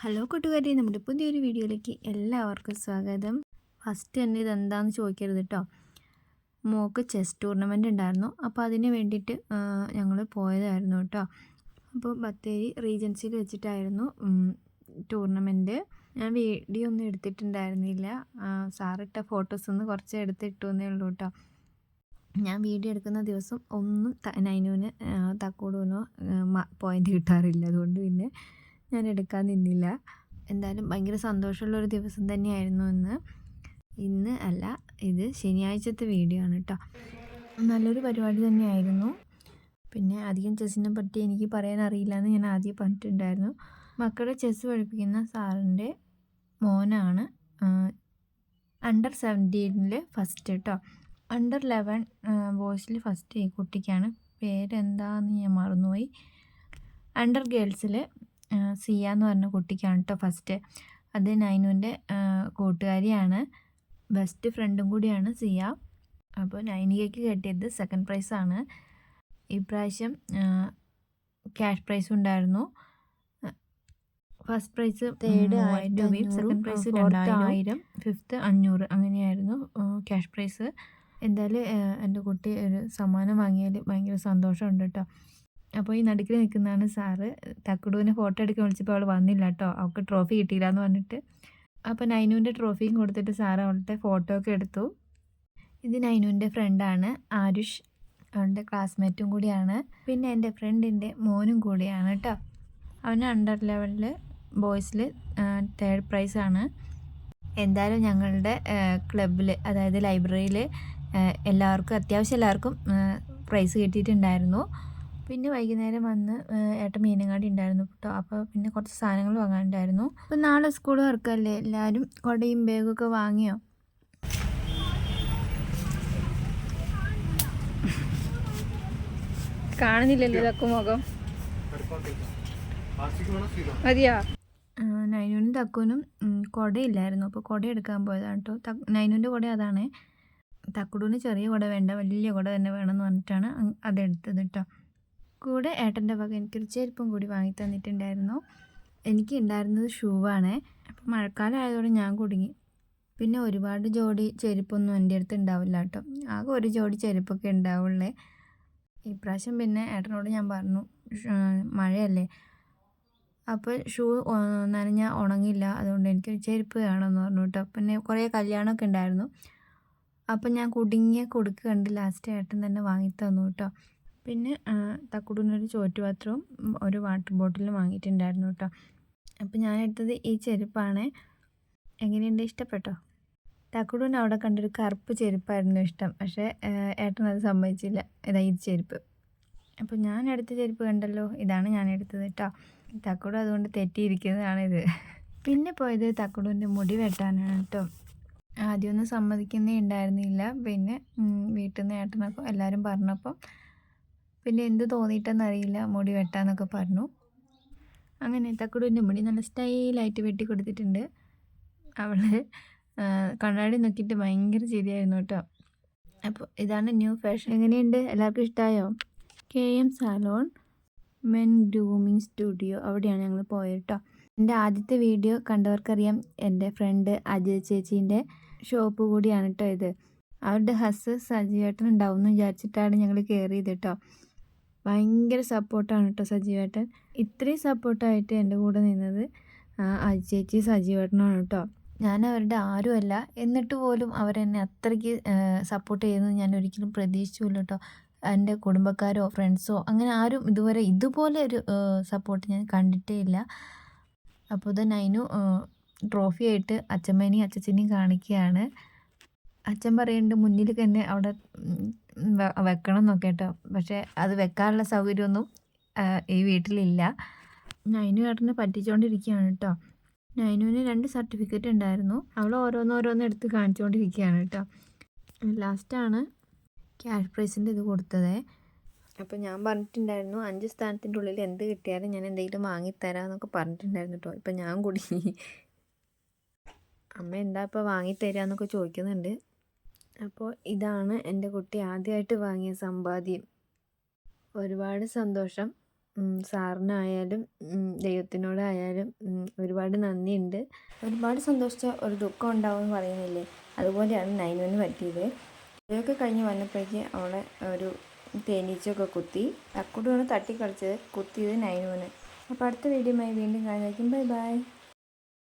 Hello കൂട്ടുകാരി, നമ്മുടെ പുതിയൊരു വീഡിയോയിലേക്ക് എല്ലാവർക്കും സ്വാഗതം. ഫസ്റ്റ് തന്നെ ഇതെന്താണെന്ന് ചോദിക്കരുത് കേട്ടോ. മോൾക്ക് ചെസ് ടൂർണമെൻ്റ് ഉണ്ടായിരുന്നു, അപ്പോൾ അതിന് വേണ്ടിയിട്ട് ഞങ്ങൾ പോയതായിരുന്നു കേട്ടോ. അപ്പോൾ ബത്തേരി റീജൻസിയിൽ വെച്ചിട്ടായിരുന്നു ടൂർണമെൻറ്റ്. ഞാൻ വീഡിയോ ഒന്നും എടുത്തിട്ടുണ്ടായിരുന്നില്ല. സാറിട്ട ഫോട്ടോസൊന്ന് കുറച്ച് എടുത്തിട്ടു എന്നേ ഉള്ളൂ കേട്ടോ. ഞാൻ വീഡിയോ എടുക്കുന്ന ദിവസം ഒന്നും നൈനുവിന് തക്കൂടൂനോ പോയിൻ്റ് കിട്ടാറില്ല, അതുകൊണ്ട് പിന്നെ ഞാൻ എടുക്കാൻ നിന്നില്ല. എന്തായാലും ഭയങ്കര സന്തോഷമുള്ളൊരു ദിവസം തന്നെയായിരുന്നു ഇന്ന് അല്ല, ഇത് ശനിയാഴ്ചത്തെ വീഡിയോ ആണ് കേട്ടോ. നല്ലൊരു പരിപാടി തന്നെയായിരുന്നു. പിന്നെ അധികം ചെസ്സിനെ പറ്റി എനിക്ക് പറയാൻ അറിയില്ല എന്ന് ഞാൻ ആദ്യം പറഞ്ഞിട്ടുണ്ടായിരുന്നു. മക്കളെ ചെസ്സ് പഠിപ്പിക്കുന്ന സാറിൻ്റെ മോനാണ് അണ്ടർ 17 ഫസ്റ്റ് കേട്ടോ. അണ്ടർ 11 ബോയ്സിൽ ഫസ്റ്റ് ഈ കുട്ടിക്കാണ്. പേരെന്താന്ന് ഞാൻ മറന്നുപോയി. അണ്ടർ ഗേൾസിൽ സിയ എന്ന് പറഞ്ഞ കുട്ടിക്കാണ് കേട്ടോ ഫസ്റ്റ്. അത് നൈനുവിൻ്റെ കൂട്ടുകാരിയാണ്, ബെസ്റ്റ് ഫ്രണ്ടും കൂടിയാണ് സിയ. അപ്പോൾ നൈനികയ്ക്ക് കിട്ടിയത് സെക്കൻഡ് പ്രൈസാണ്. ഇപ്രാവശ്യം ക്യാഷ് പ്രൈസ് ഉണ്ടായിരുന്നു. ഫസ്റ്റ് പ്രൈസ് 3000 രൂപയും സെക്കൻഡ് പ്രൈസ് 2000, ഫിഫ്ത്ത് 500, അങ്ങനെയായിരുന്നു ക്യാഷ് പ്രൈസ്. എന്തായാലും എൻ്റെ കുട്ടി ഒരു സമ്മാനം വാങ്ങിയാൽ ഭയങ്കര സന്തോഷമുണ്ട് കേട്ടോ. അപ്പോൾ ഈ നടുക്കിൽ നിൽക്കുന്നതാണ് സാറ്. തക്കുടുവിനെ ഫോട്ടോ എടുക്കാൻ വിളിച്ചപ്പോൾ അവൾ വന്നില്ല കേട്ടോ, അവൾക്ക് ട്രോഫി കിട്ടിയില്ല എന്ന് പറഞ്ഞിട്ട്. അപ്പോൾ നൈനുവിൻ്റെ ട്രോഫിയും കൊടുത്തിട്ട് സാറ് അവളുടെ ഫോട്ടോ ഒക്കെ എടുത്തു. ഇത് നൈനുവിൻ്റെ ഫ്രണ്ടാണ് ആരുഷ്, അവളുടെ ക്ലാസ്മേറ്റും കൂടിയാണ്. പിന്നെ എൻ്റെ ഫ്രണ്ടിൻ്റെ മോനും കൂടിയാണ് കേട്ടോ. അവന് അണ്ടർ 11 ബോയ്സിൽ 3rd പ്രൈസാണ്. എന്തായാലും ഞങ്ങളുടെ ക്ലബിൽ, അതായത് ലൈബ്രറിയിൽ അത്യാവശ്യം എല്ലാവർക്കും പ്രൈസ് കിട്ടിയിട്ടുണ്ടായിരുന്നു. പിന്നെ വൈകുന്നേരം വന്ന് ഏട്ടൻ മീനങ്ങാടി ഉണ്ടായിരുന്നു കേട്ടോ. അപ്പോൾ പിന്നെ കുറച്ച് സാധനങ്ങൾ വാങ്ങാനുണ്ടായിരുന്നു. അപ്പോൾ നാളെ സ്കൂൾ തുറക്കല്ലേ, എല്ലാവരും കുടയും ബാഗൊക്കെ വാങ്ങിയോ? കാണുന്നില്ലല്ലോ ഇതൊക്കെ മുഖം. മതിയാ? നൈനുവിനും തക്കുവിനും കുടയില്ലായിരുന്നു, അപ്പോൾ കുട എടുക്കാൻ പോയതാണ് കേട്ടോ. നൈനുവിൻ്റെ കുട അതാണ്. തക്കുടൂന് ചെറിയ കുട വേണ്ട, വലിയ കുട തന്നെ വേണമെന്ന് പറഞ്ഞിട്ടാണ് അതെടുത്തത് കേട്ടോ. കൂടെ ഏട്ടൻ്റെ വക എനിക്കൊരു ചെരുപ്പും കൂടി വാങ്ങി തന്നിട്ടുണ്ടായിരുന്നു. എനിക്ക് ഉണ്ടായിരുന്നത് ഷൂ ആണ്. അപ്പോൾ മഴക്കാലം ആയതോടെ ഞാൻ കുടുങ്ങി. പിന്നെ ഒരുപാട് ജോഡി ചെരുപ്പൊന്നും എൻ്റെ അടുത്ത് ഉണ്ടാവില്ല കേട്ടോ. ആകെ ഒരു ജോഡി ചെരുപ്പൊക്കെ ഉണ്ടാവുള്ളേ. ഇപ്രാവശ്യം പിന്നെ ഏട്ടനോട് ഞാൻ പറഞ്ഞു, മഴയല്ലേ, അപ്പോൾ ഷൂ നനഞ്ഞാൽ ഉണങ്ങില്ല, അതുകൊണ്ട് എനിക്കൊരു ചെരുപ്പ് വേണമെന്ന് പറഞ്ഞു കേട്ടോ. പിന്നെ കുറേ കല്യാണമൊക്കെ ഉണ്ടായിരുന്നു. അപ്പം ഞാൻ കുടുങ്ങിയ കൊടുക്ക് കണ്ട് ലാസ്റ്റ് ഏട്ടൻ തന്നെ വാങ്ങി തന്നു കേട്ടോ. പിന്നെ തക്കുടൂനൊരു ചോറ്റുപാത്രവും ഒരു വാട്ടർ ബോട്ടിലും വാങ്ങിയിട്ടുണ്ടായിരുന്നു കേട്ടോ. അപ്പോൾ ഞാൻ എടുത്തത് ഈ ചെരുപ്പാണ്. എങ്ങനെയുണ്ട്, ഇഷ്ടപ്പെട്ടോ? തക്കുടൂന് അവിടെ കണ്ടൊരു കറുപ്പ് ചെരുപ്പായിരുന്നു ഇഷ്ടം, പക്ഷേ ഏട്ടനത് സമ്മതിച്ചില്ല. ഇതാ ഈ ചെരുപ്പ്. അപ്പോൾ ഞാൻ എടുത്ത ചെരുപ്പ് കണ്ടല്ലോ, ഇതാണ് ഞാൻ എടുത്തത് കേട്ടോ. തക്കുടു അതുകൊണ്ട് തെറ്റിയിരിക്കുന്നതാണിത്. പിന്നെ പോയത് തക്കുടൂൻ്റെ മുടി വെട്ടാനാണ് കേട്ടോ. ആദ്യമൊന്നും സമ്മതിക്കുന്നേ ഉണ്ടായിരുന്നില്ല. പിന്നെ വീട്ടിൽ നിന്ന് ഏട്ടനൊക്കെ എല്ലാവരും പറഞ്ഞപ്പം പിന്നെ എന്ത് തോന്നിയിട്ടെന്നറിയില്ല, മുടി വെട്ടാന്നൊക്കെ പറഞ്ഞു. അങ്ങനെ തക്കുടൂൻ്റെ മുടി നല്ല സ്റ്റൈലായിട്ട് വെട്ടി കൊടുത്തിട്ടുണ്ട്. അവൾ കണ്ണാടി നോക്കിയിട്ട് ഭയങ്കര ചിരിയായിരുന്നു കേട്ടോ. അപ്പോൾ ഇതാണ് ന്യൂ ഫാഷൻ. എങ്ങനെയുണ്ട്, എല്ലാവർക്കും ഇഷ്ടമായോ? KM salon men grooming studio, അവിടെയാണ് ഞങ്ങൾ പോയത് കേട്ടോ. എൻ്റെ ആദ്യത്തെ വീഡിയോ കണ്ടവർക്കറിയാം, എൻ്റെ ഫ്രണ്ട് അജയ് ചേച്ചീൻ്റെ ഷോപ്പ് കൂടിയാണ് കേട്ടോ ഇത്. അവരുടെ സജീവേട്ടൻ ഉണ്ടാവും എന്ന് വിചാരിച്ചിട്ടാണ് ഞങ്ങൾ കയറിയത് കേട്ടോ. ഭയങ്കര സപ്പോർട്ടാണ് കേട്ടോ സജീവേട്ടൻ. ഇത്രയും സപ്പോർട്ടായിട്ട് എൻ്റെ കൂടെ നിന്നത് അജയ് ചേച്ചി സജീവേട്ടനാണ് കേട്ടോ. ഞാൻ അവരുടെ ആരുമല്ല, എന്നിട്ട് പോലും അവരെന്നെ അത്രയ്ക്ക് സപ്പോർട്ട് ചെയ്യുന്നത് ഞാൻ ഒരിക്കലും പ്രതീക്ഷിച്ചില്ല കേട്ടോ. എൻ്റെ കുടുംബക്കാരോ ഫ്രണ്ട്സോ അങ്ങനെ ആരും ഇതുവരെ ഇതുപോലെ ഒരു സപ്പോർട്ട് ഞാൻ കണ്ടിട്ടേ ഇല്ല. അപ്പോൾ ഇത് നൈനു ട്രോഫി ആയിട്ട് അച്ഛമ്മേനെയും അച്ഛച്ചനെയും കാണിക്കുകയാണ്. അച്ഛൻ പറയുന്നുണ്ട് മുന്നിൽ തന്നെ അവിടെ വെക്കണം എന്നൊക്കെ കേട്ടോ. പക്ഷേ അത് വെക്കാനുള്ള സൗകര്യമൊന്നും ഈ വീട്ടിലില്ല. നൈനു ഏട്ടനെ പറ്റിച്ചുകൊണ്ടിരിക്കുകയാണ് കേട്ടോ. നൈനുവിന് 2 സർട്ടിഫിക്കറ്റ് ഉണ്ടായിരുന്നു. അവൾ ഓരോന്നോരോന്ന് എടുത്ത് കാണിച്ചുകൊണ്ടിരിക്കുകയാണ് കേട്ടോ. ലാസ്റ്റാണ് ക്യാഷ് പ്രൈസിൻ്റെ ഇത് കൊടുത്തത്. അപ്പോൾ ഞാൻ പറഞ്ഞിട്ടുണ്ടായിരുന്നു 5 സ്ഥാനത്തിൻ്റെ ഉള്ളിൽ എന്ത് കിട്ടിയാലും ഞാൻ എന്തെങ്കിലും വാങ്ങിത്തരാമെന്നൊക്കെ പറഞ്ഞിട്ടുണ്ടായിരുന്നു കേട്ടോ. ഇപ്പം ഞാൻ കുടുങ്ങി. അമ്മ എന്താ ഇപ്പോൾ വാങ്ങിത്തരാമെന്നൊക്കെ ചോദിക്കുന്നുണ്ട്. അപ്പോൾ ഇതാണ് എൻ്റെ കുട്ടി ആദ്യമായിട്ട് വാങ്ങിയ സമ്പാദ്യം. ഒരുപാട് സന്തോഷം. സാറിനായാലും ദൈവത്തിനോടായാലും ഒരുപാട് നന്ദിയുണ്ട്. ഒരുപാട് സന്തോഷിച്ച ഒരു ദുഃഖം ഉണ്ടാവുമെന്ന് പറയുന്നില്ലേ, അതുപോലെയാണ് നൈനുവിന് പറ്റിയത്. ഇതൊക്കെ കഴിഞ്ഞ് വന്നപ്പോഴേക്ക് അവളെ ഒരു തേനീച്ചയൊക്കെ കുത്തി. തക്കുടുവാണ് തട്ടിക്കളിച്ചത്, കുത്തിയത് നൈനുവിന്. അപ്പോൾ അടുത്ത വീഡിയോയുമായി വീണ്ടും കാണുമായിരിക്കും. Bye bye.